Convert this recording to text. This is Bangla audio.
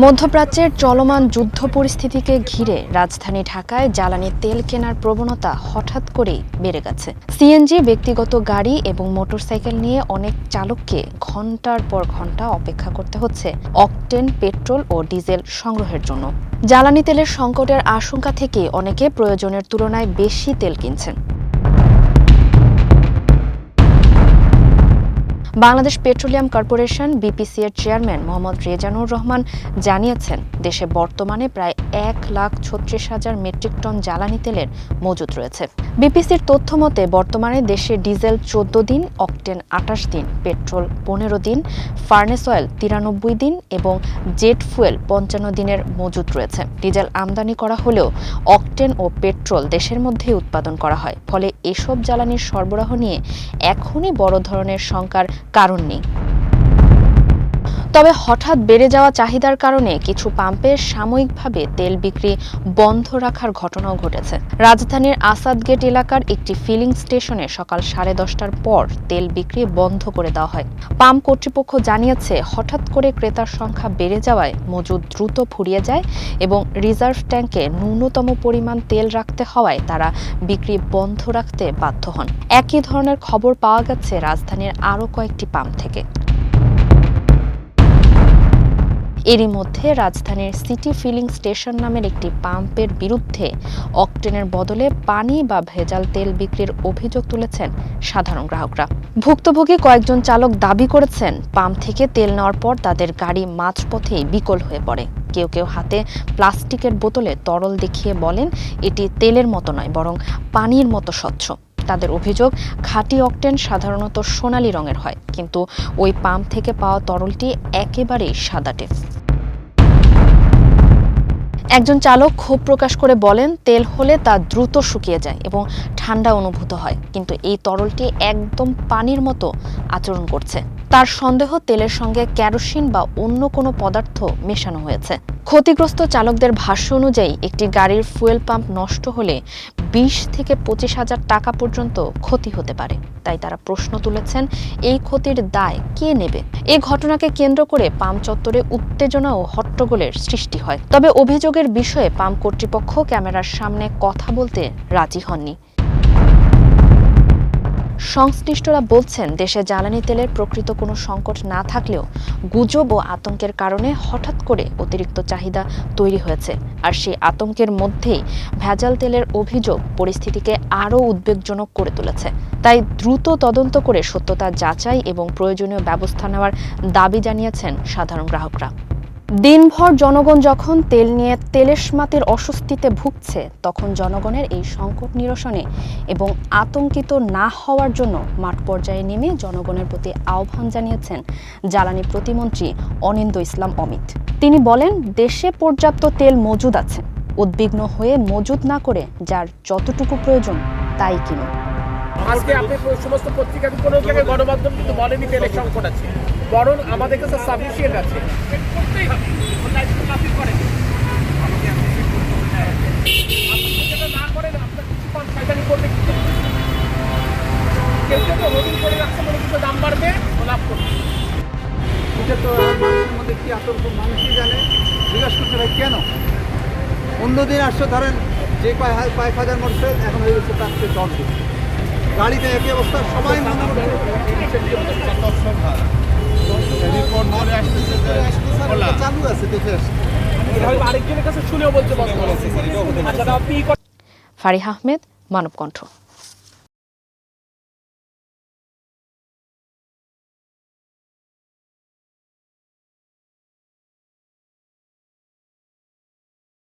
মধ্যপ্রাচ্যের চলমান যুদ্ধ পরিস্থিতিকে ঘিরে রাজধানী ঢাকায় জ্বালানি তেল কেনার প্রবণতা হঠাৎ করেই বেড়ে গেছে। সিএনজি, ব্যক্তিগত গাড়ি এবং মোটরসাইকেল নিয়ে অনেক চালককে ঘন্টার পর ঘন্টা অপেক্ষা করতে হচ্ছে অকটেন, পেট্রোল ও ডিজেল সংগ্রহের জন্য। জ্বালানি তেলের সংকটের আশঙ্কা থেকে অনেকে প্রয়োজনের তুলনায় বেশি তেল কিনছেন। বাংলাদেশ পেট্রোলিয়াম কর্পোরেশন বিপিসি এর চেয়ারম্যান মোহাম্মদ রেজানুর রহমান জানিয়েছেন, দেশে বর্তমানে প্রায় 1,36,000 মেট্রিক টন জ্বালানি তেলের মজুত রয়েছে। বিপিসির তথ্য মতে বর্তমানে দেশে ডিজেল 14 দিন, অকটেন 28 দিন, পেট্রোল 15 দিন, ফার্নেস অয়েল 93 দিন এবং জেট ফুয়েল 55 দিনের মজুত রয়েছে। ডিজেল আমদানি করা হলেও অকটেন ও পেট্রোল দেশের মধ্যেই উৎপাদন করা হয়, ফলে এসব জ্বালানির সরবরাহ নিয়ে এখনই বড় ধরনের শঙ্কার কারণ নেই। তবে হঠাৎ বেড়ে যাওয়া চাহিদার কারণে কিছু পাম্পে সাময়িকভাবে তেল বিক্রি বন্ধ রাখার ঘটনাও ঘটেছে। রাজধানীর আসাদ গেট এলাকার একটি ফিলিং স্টেশনে সকাল 10:30টার পর তেল বিক্রি বন্ধ করে দেওয়া হয়। পাম্প কর্তৃপক্ষ জানিয়েছে, হঠাৎ করে ক্রেতার সংখ্যা বেড়ে যাওয়ায় মজুদ দ্রুত ফুরিয়ে যায় এবং রিজার্ভ ট্যাঙ্কে ন্যূনতম পরিমাণ তেল রাখতে হওয়ায় তারা বিক্রি বন্ধ রাখতে বাধ্য হন। একই ধরনের খবর পাওয়া গেছে রাজধানীর আরও কয়েকটি পাম্প থেকে। এরই মধ্যে রাজধানীর সিটি ফিলিং স্টেশন নামের একটি পাম্পের বিরুদ্ধে অকটেনের বদলে পানি বা ভেজাল তেল বিক্রির অভিযোগ তুলেছেন সাধারণ গ্রাহকরা। ভুক্তভোগী কয়েকজন চালক দাবি করেছেন, পাম্প থেকে তেল নেওয়ার পর তাদের গাড়ি মাঝপথেই বিকল হয়ে পড়ে। কেউ কেউ হাতে প্লাস্টিকের বোতলে তরল দেখিয়ে বলেন, এটি তেলের মতো নয়, বরং পানির মতো স্বচ্ছ। তাদের অভিযোগ, খাঁটি অকটেন সাধারণত সোনালী রঙের হয়, কিন্তু ওই পাম্প থেকে পাওয়া তরলটি একেবারেই সাদাটে। একজন চালক ক্ষোভ প্রকাশ করে বলেন, তেল হলে তা দ্রুত শুকিয়ে যায় এবং ঠান্ডা অনুভূত হয়, কিন্তু এই তরলটি একদম পানির মতো আচরণ করছে। তার সন্দেহ, তেলের সঙ্গে কেরোসিন বা অন্য কোনো পদার্থ মেশানো হয়েছে। ক্ষতিগ্রস্ত চালকদের ভাষ্য অনুযায়ী একটি গাড়ির ফুয়েল পাম্প নষ্ট হলে 20 থেকে 25,000 টাকা পর্যন্ত ক্ষতি হতে পারে। তাই তারা প্রশ্ন তুলেছেন, এই ক্ষতির দায় কে নেবে? এই ঘটনাকে কেন্দ্র করে পাম্প চত্বরে উত্তেজনা ও হট্টগোলের সৃষ্টি হয়। তবে অভিযোগের বিষয়ে পাম্প কর্তৃপক্ষ ক্যামেরার সামনে কথা বলতে রাজি হননি। সংশ্লিষ্টরা বলছেন, দেশে জ্বালানি তেলের প্রকৃত কোনো সংকট না থাকলেও গুজব ও আতঙ্কের কারণে হঠাৎ করে অতিরিক্ত চাহিদা তৈরি হয়েছে। আর সেই আতঙ্কের মধ্যেই ভেজাল তেলের অভিযোগ পরিস্থিতিকে আরও উদ্বেগজনক করে তুলেছে। তাই দ্রুত তদন্ত করে সত্যতা যাচাই এবং প্রয়োজনীয় ব্যবস্থা নেওয়ার দাবি জানিয়েছেন সাধারণ গ্রাহকরা। দিনভর জনগণ যখন তেল নিয়ে তেলেশমাতির অস্বস্তিতে ভুগছে, তখন জনগণের এই সংকট নিরসনে এবং আতঙ্কিত না হওয়ার জন্য মাঠ পর্যায়ে নেমে জনগণের প্রতি আহ্বান জানিয়েছেন জ্বালানি প্রতিমন্ত্রী অনিন্দ্য ইসলাম অমিত। তিনি বলেন, দেশে পর্যাপ্ত তেল মজুদ আছে, উদ্বিগ্ন হয়ে মজুদ না করে যার যতটুকু প্রয়োজন তাই কিনুন। আজকে আপনি সমস্ত পত্রিকা কোনো জায়গায় গণমাধ্যম কিন্তু বলেনি তেলের সংকট আছে, বরং আমাদের কাছে সাফিসিয়েন্ট আছে। করতেই হবে, না করেন আপনার কিছু শয়তানি করবে, কেউ কেউ হোর্ডিং করে রাখছে, মনে কিছু দাম বাড়বে লাভ করবে। এটা তো মানুষের মধ্যে কি আতঙ্ক মানুষই জানে। জিজ্ঞাসা করতে হয় কেন? অন্যদিন আসছে ধরেন যে কয়েক হাজার মোটরসাইকেল এখন হয়ে গেছে তার চেয়ে 10 দিন। গাড়িতে একই অবস্থা, সবাই মনে করছে চালু আছে, দেখে আসছে। আরেকজনের কাছে শুনেও বলছে বন্ধ। ফারিহা আহমেদ, মানবকণ্ঠ।